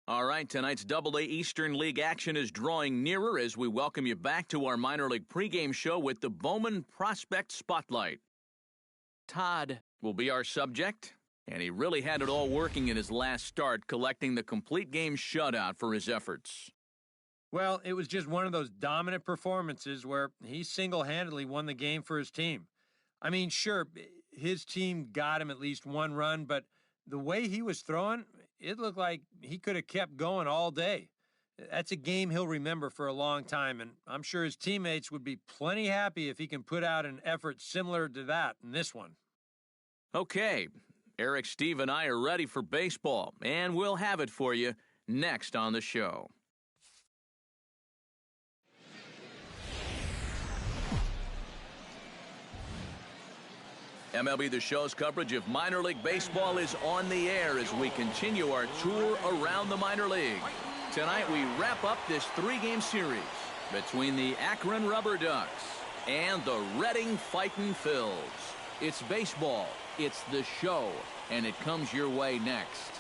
All right, tonight's Double-A Eastern League action is drawing nearer as we welcome you back to our minor league pregame show with the Bowman Prospect Spotlight. Todd will be our subject, and he really had it all working in his last start, collecting the complete game shutout for his efforts. Well, it was just one of those dominant performances where he single-handedly won the game for his team. I mean, sure, his team got him at least one run, but the way he was throwing, it looked like he could have kept going all day. That's a game he'll remember for a long time, and I'm sure his teammates would be plenty happy if he can put out an effort similar to that in this one. Okay, Eric, Steve, and I are ready for baseball, and we'll have it for you next on the show. MLB The Show's coverage of minor league baseball is on the air as we continue our tour around the minor league. Tonight we wrap up this three-game series between the Akron Rubber Ducks and the Reading Fightin' Phils. It's baseball, it's the show, and it comes your way next.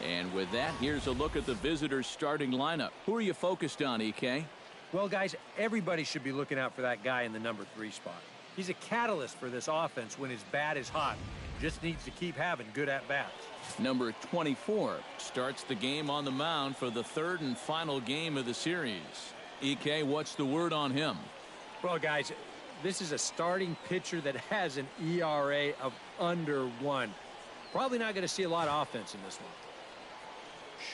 And with that, here's a look at the visitors' starting lineup. Who are you focused on, EK? Well, guys, everybody should be looking out for that guy in the number 3 spot. He's a catalyst for this offense when his bat is hot. Just needs to keep having good at-bats. Number 24 starts the game on the mound for the third and final game of the series. EK, what's the word on him? Well, guys, this is a starting pitcher that has an ERA of under 1. Probably not going to see a lot of offense in this one.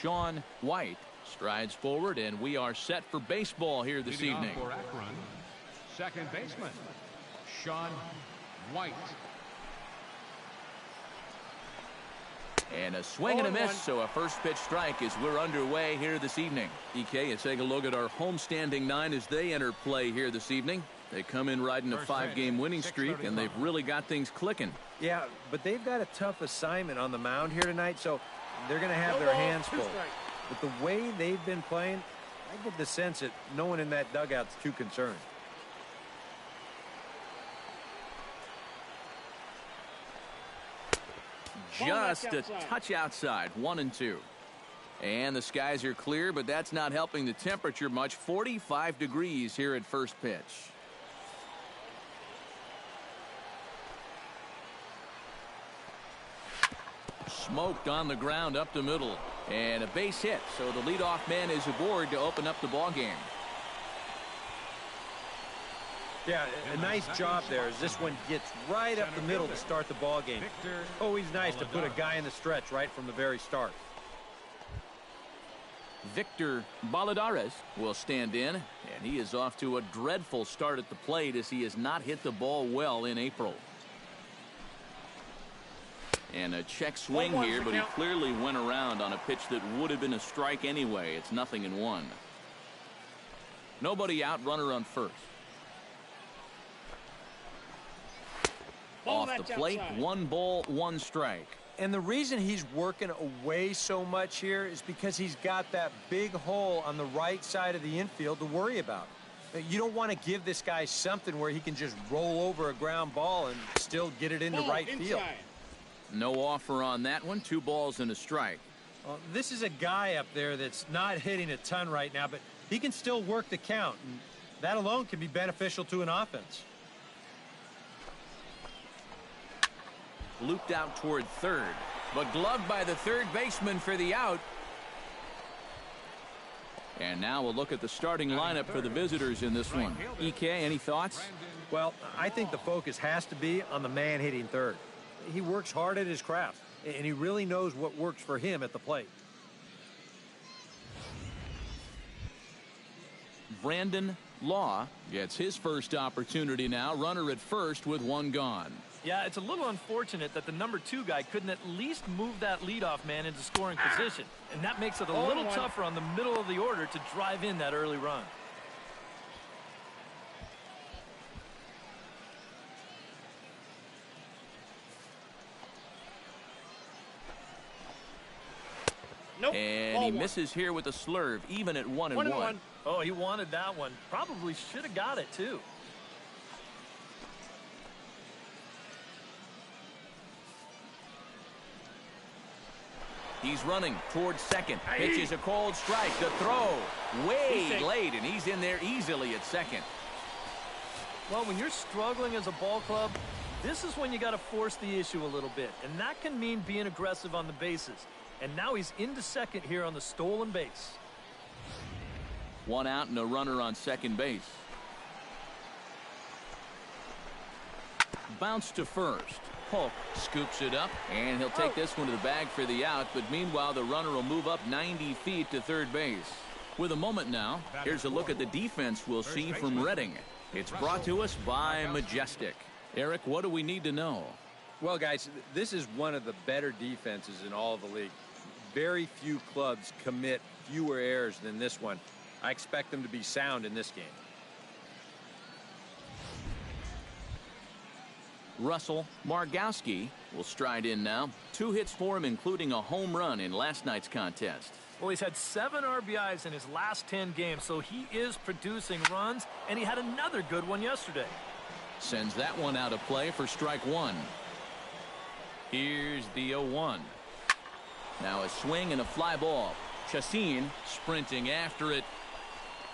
Sean White strides forward, and we are set for baseball here this evening. For Akron, second baseman, Sean White. And a swing and a miss, so a first pitch strike as we're underway here this evening. EK, let's take a look at our homestanding 9 as they enter play here this evening. They come in riding a 5-game winning streak, and they've really got things clicking. Yeah, but they've got a tough assignment on the mound here tonight, so they're going to have their hands full. But the way they've been playing, I get the sense that no one in that dugout's too concerned. Just a touch outside, 1-2. And the skies are clear, but that's not helping the temperature much. 45 degrees here at first pitch. Smoked on the ground up the middle. And a base hit, so the leadoff man is aboard to open up the ball game. Yeah, a nice job there as this one gets right up the middle to start the ball game. Always nice to put a guy in the stretch right from the very start. Victor Baladares will stand in, and he is off to a dreadful start at the plate as he has not hit the ball well in April. And a check swing here, but he clearly went around on a pitch that would have been a strike anyway. It's 0-1. Nobody out, runner on first. Off the plate, 1 ball, 1 strike. And the reason he's working away so much here is because he's got that big hole on the right side of the infield to worry about. You don't want to give this guy something where he can just roll over a ground ball and still get it into right field. No offer on that one. 2 balls and a strike. Well, this is a guy up there that's not hitting a ton right now, but he can still work the count, and that alone can be beneficial to an offense. Looped out toward third, but gloved by the third baseman for the out. And now we'll look at the starting lineup for the visitors in this one. EK, any thoughts? Well, I think the focus has to be on the man hitting third. He works hard at his craft, and he really knows what works for him at the plate. Brandon Law gets his first opportunity now. Runner at first with 1 gone. Yeah, it's a little unfortunate that the number 2 guy couldn't at least move that leadoff man into scoring position. And that makes it a little tougher on the middle of the order to drive in that early run. Nope. And he misses here with a slurve, even at 1-1. Oh, he wanted that one. Probably should have got it, too. He's running towards second. Pitches a cold strike. The throw way late, and he's in there easily at second. Well, when you're struggling as a ball club, this is when you got to force the issue a little bit, and that can mean being aggressive on the bases. And now he's into second here on the stolen base. One out and a runner on second base. Bounce to first. Polk scoops it up, and he'll take this one to the bag for the out, but meanwhile the runner will move up 90 feet to third base. With a moment now, here's a look at the defense we'll see from Reading. It's brought to us by Majestic. Eric, what do we need to know? Well, guys, this is one of the better defenses in all of the league. Very few clubs commit fewer errors than this one. I expect them to be sound in this game. Russell Margowski will stride in now. 2 hits for him, including a home run in last night's contest. Well, he's had 7 RBIs in his last 10 games, so he is producing runs, and he had another good one yesterday. Sends that one out of play for strike one. Here's the 0-1. Now a swing and a fly ball. Chassin sprinting after it.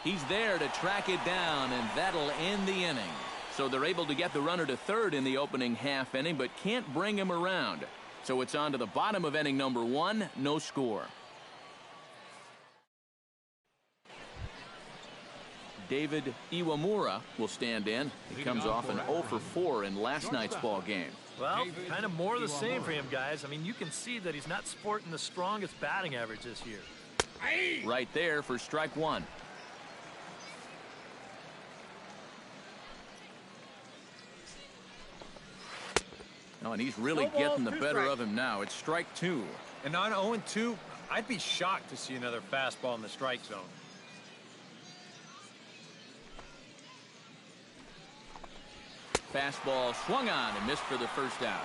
He's there to track it down, and that'll end the inning. So they're able to get the runner to third in the opening half inning, but can't bring him around. So it's on to the bottom of inning number 1, no score. David Iwamura will stand in. He comes off an 0 for 4 in last night's ball game. Well, kind of more of the same for him, guys. I mean, you can see that he's not sporting the strongest batting average this year. Right there for strike one. Oh, and he's really getting the better of him now. It's strike two. And on 0-2, I'd be shocked to see another fastball in the strike zone. Fastball swung on and missed for the first out.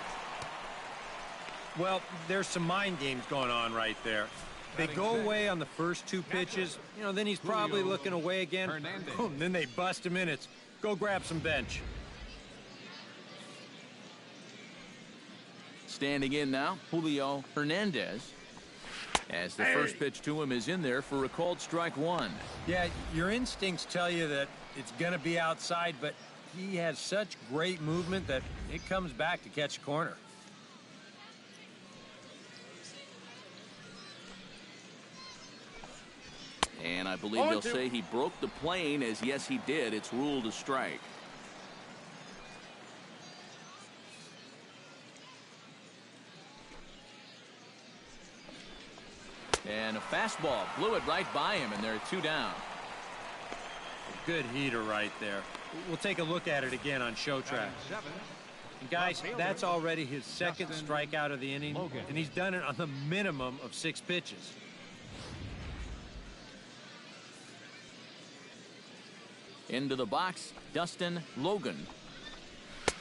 Well, there's some mind games going on right there. They go away on the first 2 pitches, then he's probably looking away again. Boom, then they bust him in. It's go grab some bench. Standing in now, Julio Hernandez. As the first pitch to him is in there for a called strike one. Yeah, your instincts tell you that it's going to be outside, but he has such great movement that it comes back to catch a corner. And I believe they'll say he broke the plane, as yes he did. It's ruled a strike. And a fastball blew it right by him, and there are 2 down. Good heater right there. We'll take a look at it again on Show Track. And guys, that's already his second strikeout of the inning, and he's done it on the minimum of 6 pitches. Into the box, Dustin Logan.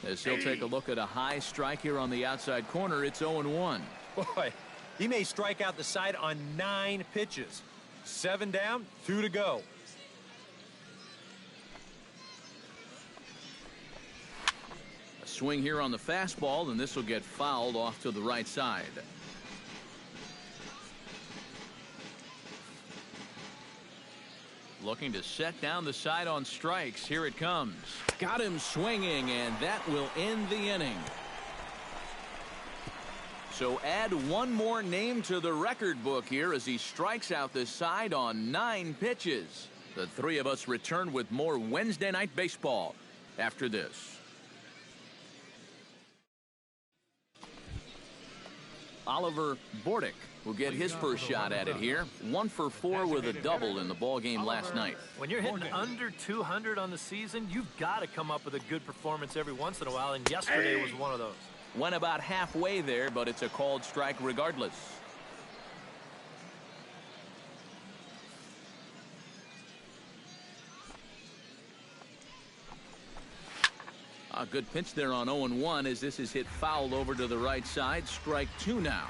As he'll take a look at a high strike here on the outside corner, it's 0-1. Boy, he may strike out the side on 9 pitches. 7 down, 2 to go. A swing here on the fastball, and this will get fouled off to the right side. Looking to set down the side on strikes. Here it comes. Got him swinging, and that will end the inning. So add one more name to the record book here as he strikes out the side on 9 pitches. The 3 of us return with more Wednesday Night Baseball after this. Oliver Bordick will get his first shot at it here. 1 for 4 with a double in the ball game last night. When you're hitting under 200 on the season, you've got to come up with a good performance every once in a while, and yesterday was one of those. Went about halfway there, but it's a called strike regardless. A good pitch there on 0-1 as this is hit foul over to the right side. Strike 2 now.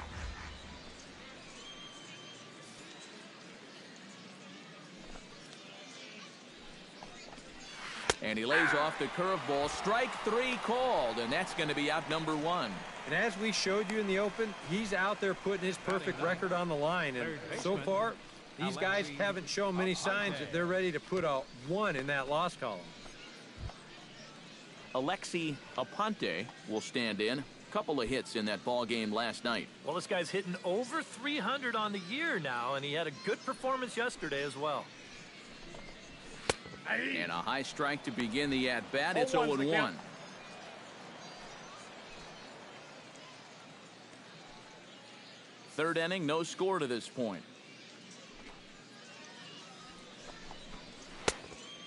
And he lays off the curveball. Strike 3 called, and that's going to be out number 1. And as we showed you in the open, he's out there putting his perfect record on the line. And so far, these guys haven't shown many signs that they're ready to put a 1 in that loss column. Alexi Aponte will stand in. Couple of hits in that ball game last night. Well, this guy's hitting over 300 on the year now, and he had a good performance yesterday as well. And a high strike to begin the at-bat. It's 0-1. Third inning, no score to this point.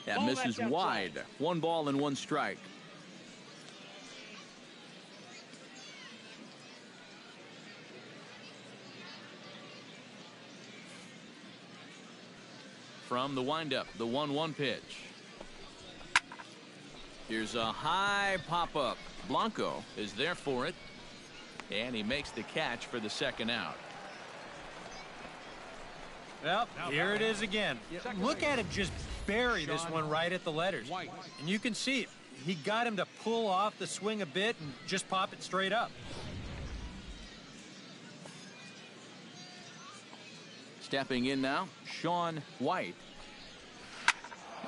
That misses wide. 1 ball and 1 strike. From the windup, the 1-1 pitch. Here's a high pop-up. Blanco is there for it. And he makes the catch for the second out. Well, here it is again. Look at him just bury this one right at the letters. And you can see it. He got him to pull off the swing a bit and just pop it straight up. Stepping in now, Sean White.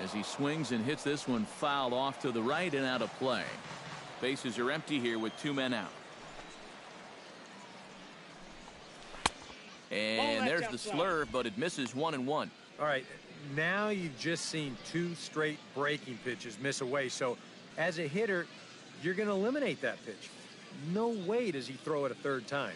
As he swings and hits this one fouled off to the right and out of play. Bases are empty here with 2 men out. And there's the slurve, but it misses 1-1. All right, now you've just seen 2 straight breaking pitches miss away. So as a hitter, you're going to eliminate that pitch. No way does he throw it a third time.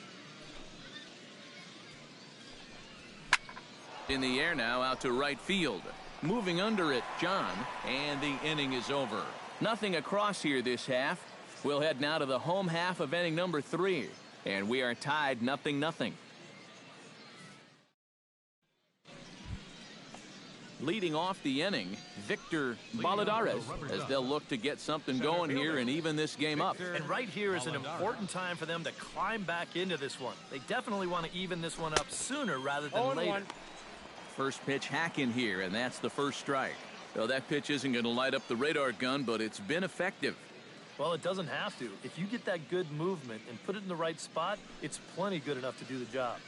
In the air now, out to right field. Moving under it, John, and the inning is over. Nothing across here this half. We'll head now to the home half of inning number 3, and we are tied 0-0. Leading off the inning, Victor Baladares, as they'll look to get something going here and even this game up. And right here is an important time for them to climb back into this one. They definitely want to even this one up sooner rather than later. First pitch hack in here, and that's the first strike. Well, that pitch isn't going to light up the radar gun, but it's been effective. Well, it doesn't have to. If you get that good movement and put it in the right spot, it's plenty good enough to do the job.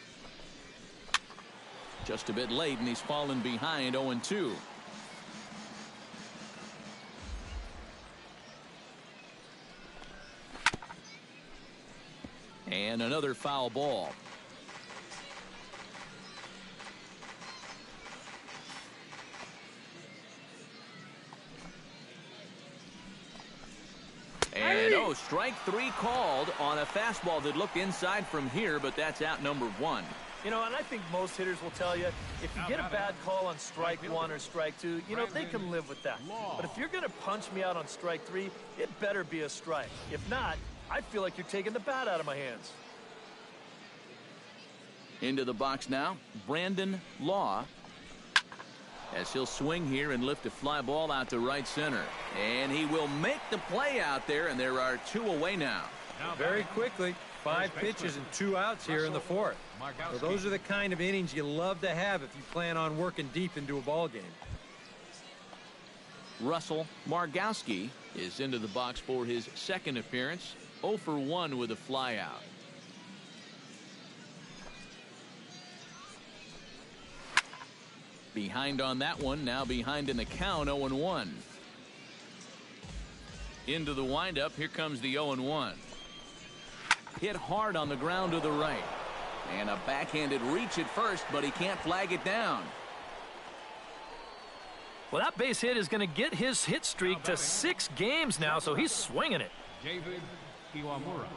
Just a bit late, and he's fallen behind 0-2. And another foul ball. And strike 3 called on a fastball that looked inside from here, but that's out number 1. You know, and I think most hitters will tell you, if you get a bad call on strike 1 or strike 2, you know, they can live with that. But if you're going to punch me out on strike 3, it better be a strike. If not, I feel like you're taking the bat out of my hands. Into the box now, Brandon Law, as he'll swing here and lift a fly ball out to right center. And he will make the play out there, and there are 2 away now. Very quickly, 5 pitches and 2 outs here in the 4th. So those are the kind of innings you love to have if you plan on working deep into a ball game. Russell Margowski is into the box for his second appearance. 0 for 1 with a fly out. Behind on that one, now behind in the count, 0-1. Into the windup, here comes the 0-1. Hit hard on the ground to the right. And a backhanded reach at first, but he can't flag it down. Well, that base hit is going to get his hit streak to 6 games now, so he's swinging it. David Iwamura.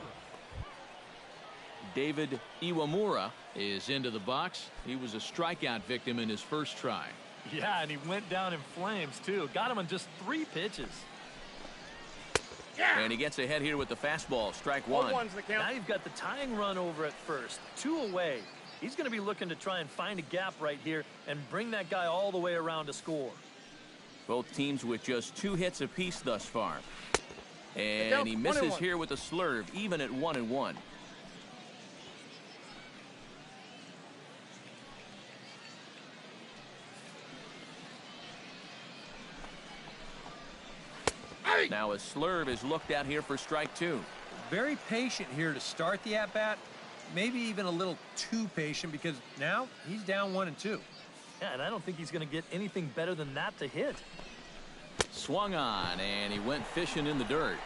David Iwamura is into the box. He was a strikeout victim in his first try. Yeah, and he went down in flames, too. Got him on just 3 pitches. And he gets ahead here with the fastball. Strike 1. Now you've got the tying run over at first. 2 away. He's going to be looking to try and find a gap right here and bring that guy all the way around to score. Both teams with just 2 hits apiece thus far. And he misses here with a slurve, even at 1-1. Now a slurve is looked at here for strike two. Very patient here to start the at-bat. Maybe even a little too patient because now he's down 1-2. Yeah, and I don't think he's going to get anything better than that to hit. Swung on, and he went fishing in the dirt.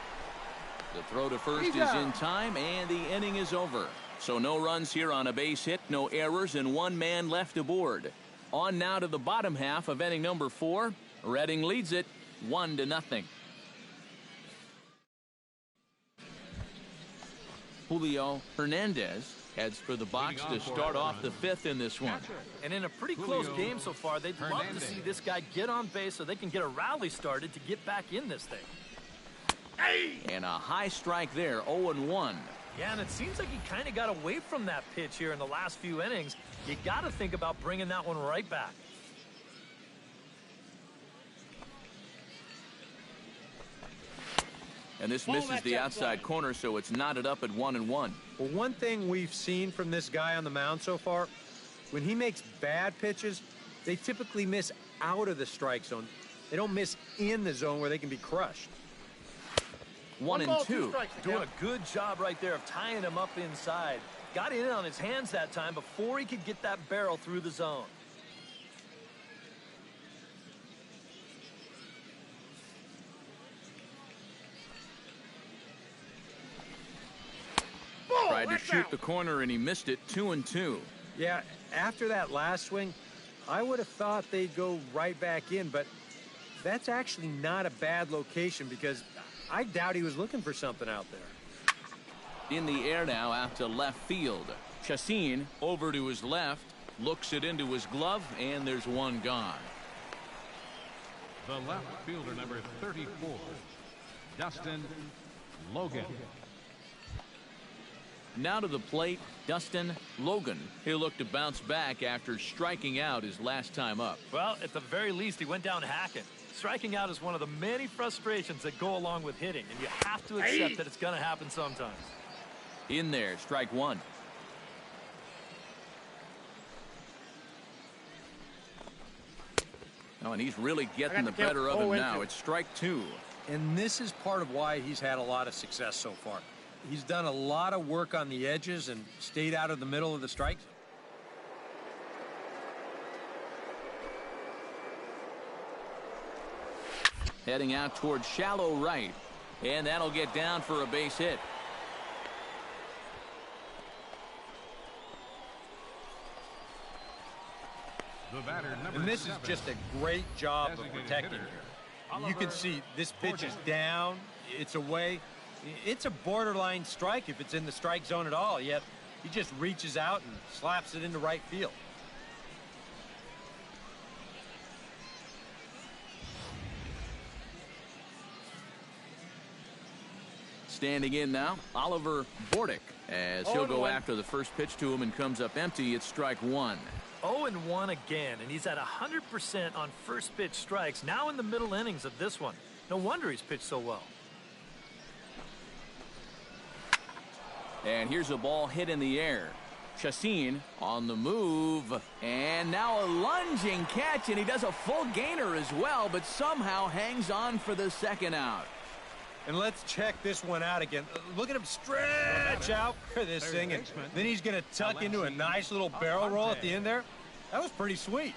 The throw to first is in time, and the inning is over. So no runs here on a base hit, no errors, and one man left aboard. On now to the bottom half of inning number 4. Reading leads it 1-0. Julio Hernandez heads for the box to start off the 5th in this one. And in a pretty close game so far, they'd love to see this guy get on base so they can get a rally started to get back in this thing. And a high strike there, 0-1. Yeah, and it seems like he kind of got away from that pitch here in the last few innings. You got to think about bringing that one right back. And this misses the outside corner, so it's knotted up at 1-1. Well, one thing we've seen from this guy on the mound so far, when he makes bad pitches, they typically miss out of the strike zone. They don't miss in the zone where they can be crushed. 1-2. Doing a good job right there of tying him up inside. Got in on his hands that time before he could get that barrel through the zone. Tried to shoot the corner, and he missed it. 2-2. Yeah, after that last swing, I would have thought they'd go right back in, but that's actually not a bad location because I doubt he was looking for something out there. In the air now out to left field. Chacin over to his left, looks it into his glove, and there's one gone. The left fielder, number 34, Dustin Logan. Now to the plate, Dustin Logan. He'll look to bounce back after striking out his last time up. Well, at the very least, he went down hacking. Striking out is one of the many frustrations that go along with hitting, and you have to accept that it's going to happen sometimes. In there, strike one. Oh, and he's really getting the better of him now. It's strike two. And this is part of why he's had a lot of success so far. He's done a lot of work on the edges and stayed out of the middle of the strike zone. Heading out towards shallow right. And that'll get down for a base hit. And this is just a great job of protecting here. You can see this pitch is down. It's away. It's a borderline strike if it's in the strike zone at all, yet he just reaches out and slaps it into right field. Standing in now, Oliver Bordick, as he'll go after the first pitch to him and comes up empty. It's strike one. 0-1 again, and he's at 100% on first pitch strikes, now in the middle innings of this one. No wonder he's pitched so well. And here's a ball hit in the air. Chacin on the move. And now a lunging catch, and he does a full gainer as well, but somehow hangs on for the second out. And let's check this one out again. Look at him stretch out for this thing, and then he's going to tuck into a nice little barrel roll at the end there. That was pretty sweet.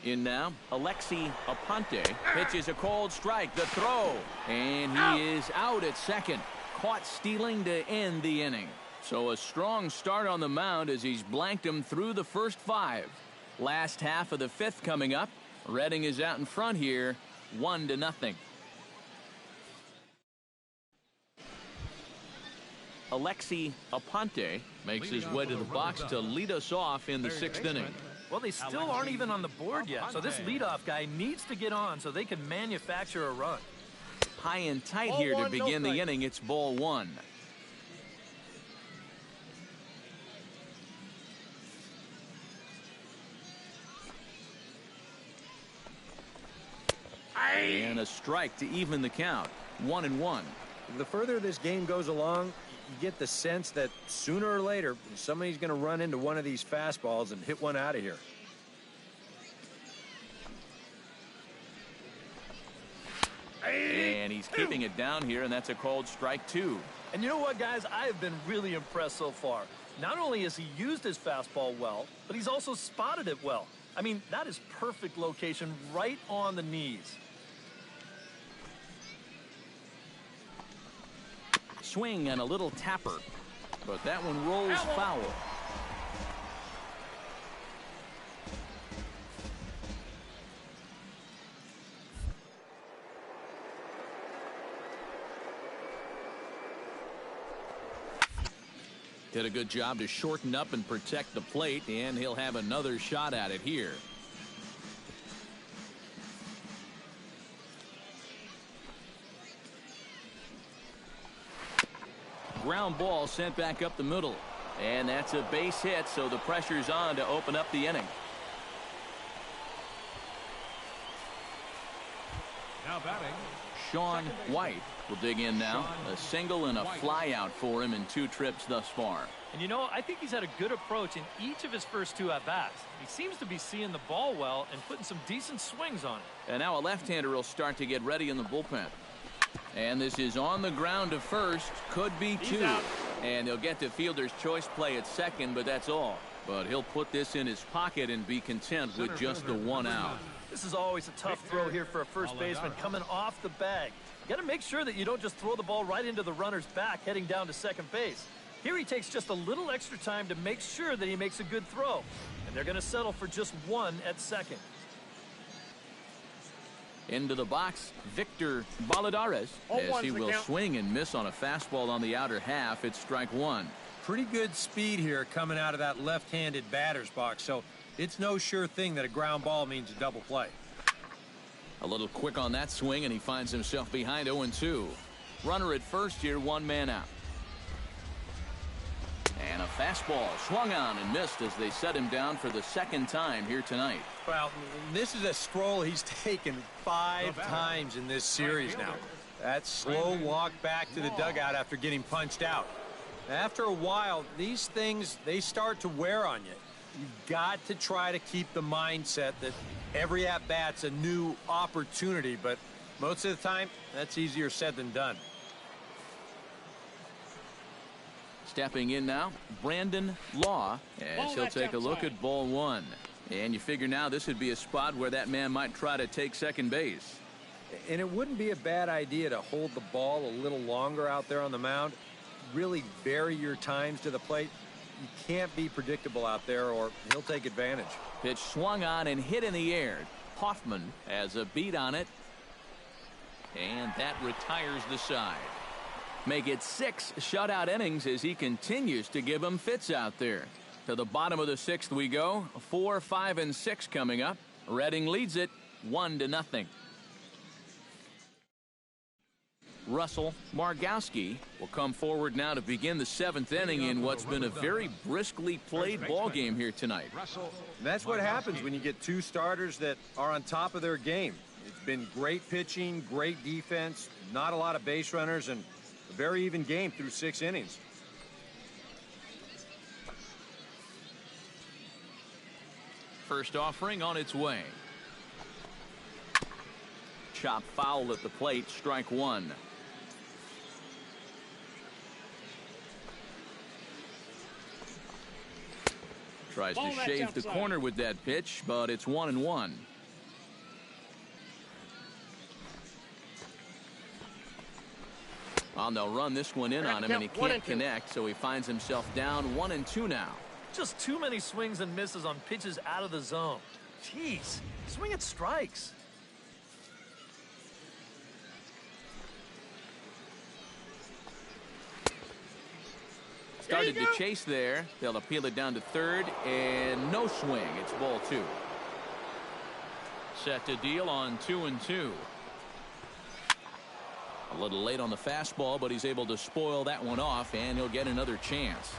In now, Alexi Aponte pitches a cold strike. The throw. And he is out at second. Caught stealing to end the inning. So a strong start on the mound as he's blanked him through the first 5. Last half of the 5th coming up. Reading is out in front here, 1-0. Alexi Aponte makes his way to the box to lead us off in the 6th inning. Well, they still aren't even on the board yet, so this leadoff guy needs to get on so they can manufacture a run. High and tight here to begin the inning. It's ball one. And a strike to even the count. 1-1. The further this game goes along, you get the sense that sooner or later somebody's going to run into one of these fastballs and hit one out of here. And he's keeping it down here, and that's a called strike 2. And you know what, guys? I have been really impressed so far. Not only has he used his fastball well, but he's also spotted it well. I mean, that is perfect location right on the knees. Swing and a little tapper, but that one rolls foul. Did a good job to shorten up and protect the plate, and he'll have another shot at it here. Ground ball sent back up the middle, and that's a base hit, so the pressure's on to open up the inning. Now batting, Sean White will dig in now. A single and a fly out for him in 2 trips thus far. And you know, I think he's had a good approach in each of his first 2 at-bats. He seems to be seeing the ball well and putting some decent swings on it. And now a left-hander will start to get ready in the bullpen. And this is on the ground to first. Could be 2. And they'll get to fielder's choice play at second, but that's all. But he'll put this in his pocket and be content with just the 1 out. This is always a tough throw here for a first baseman coming off the bag. You got to make sure that you don't just throw the ball right into the runner's back heading down to second base. Here he takes just a little extra time to make sure that he makes a good throw. And they're going to settle for just 1 at second. Into the box, Victor Baladares, as he will swing and miss on a fastball on the outer half. It's strike 1. Pretty good speed here coming out of that left-handed batter's box, so it's no sure thing that a ground ball means a double play. A little quick on that swing, and he finds himself behind 0-2. Runner at first here, 1 man out. And a fastball swung on and missed as they set him down for the 2nd time here tonight. Well, this is a stroll he's taken 5 times in this series now. That slow walk back to the dugout after getting punched out. After a while, these things, they start to wear on you. You've got to try to keep the mindset that every at-bat's a new opportunity, but most of the time, that's easier said than done. Stepping in now, Brandon Law, as he'll take a look at ball 1. And you figure now this would be a spot where that man might try to take second base. And it wouldn't be a bad idea to hold the ball a little longer out there on the mound. Really vary your times to the plate. You can't be predictable out there or he'll take advantage. Pitch swung on and hit in the air. Hoffman has a beat on it. And that retires the side. Make it 6 shutout innings as he continues to give them fits out there. To the bottom of the 6th we go. 4, 5, and 6 coming up. Reading leads it 1-0. Russell Margowski will come forward now to begin the 7th inning in what's been a very briskly played ball game here tonight. And that's what happens when you get 2 starters that are on top of their game. It's been great pitching, great defense, not a lot of base runners, and a very even game through 6 innings. First offering on its way. Chop foul at the plate, strike 1. Tries to shave the corner with that pitch, but it's 1-1. Well, they'll run this one in on him, and he can't connect, so he finds himself down 1-2 now. Just too many swings and misses on pitches out of the zone. Jeez, swing at strikes. Started to chase there. They'll appeal it down to third, and no swing. It's ball 2. Set to deal on 2-2. A little late on the fastball, but he's able to spoil that one off, and he'll get another chance.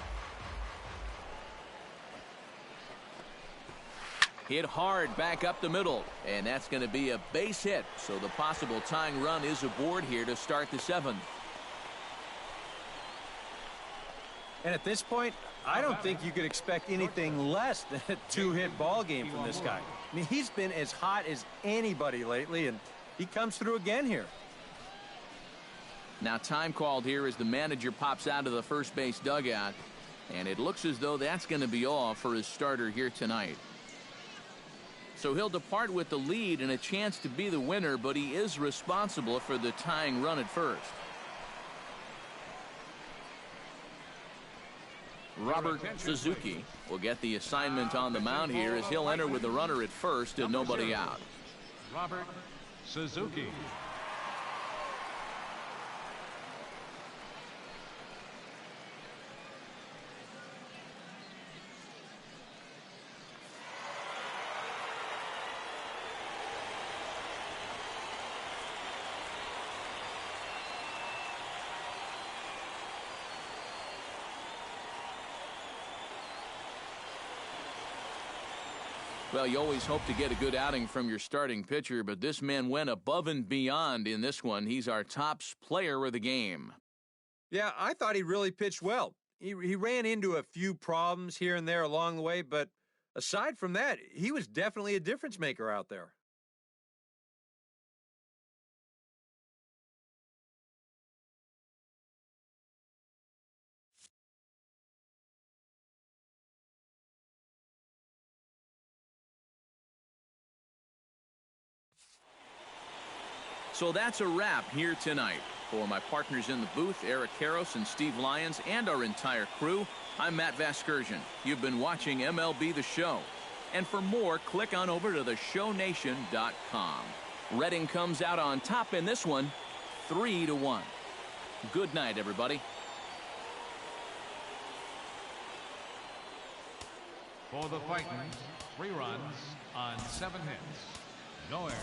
Hit hard back up the middle, and that's going to be a base hit. So the possible tying run is aboard here to start the 7th. And at this point, I don't think you could expect anything less than a 2-hit ball game from this guy. I mean, he's been as hot as anybody lately, and he comes through again here. Now time called here as the manager pops out of the first base dugout. And it looks as though that's going to be all for his starter here tonight. So he'll depart with the lead and a chance to be the winner, but he is responsible for the tying run at first. Robert Suzuki will get the assignment on the mound here as he'll enter with the runner at first and nobody out. Robert Suzuki. Well, you always hope to get a good outing from your starting pitcher, but this man went above and beyond in this one. He's our top player of the game. Yeah, I thought he really pitched well. He ran into a few problems here and there along the way, but aside from that, he was definitely a difference maker out there. So that's a wrap here tonight. For my partners in the booth, Eric Karros and Steve Lyons, and our entire crew, I'm Matt Vasgersian. You've been watching MLB The Show. And for more, click on over to theshownation.com. Reading comes out on top in this one, 3-1. Good night, everybody. For the Titans, 3 runs on 7 hits. No errors.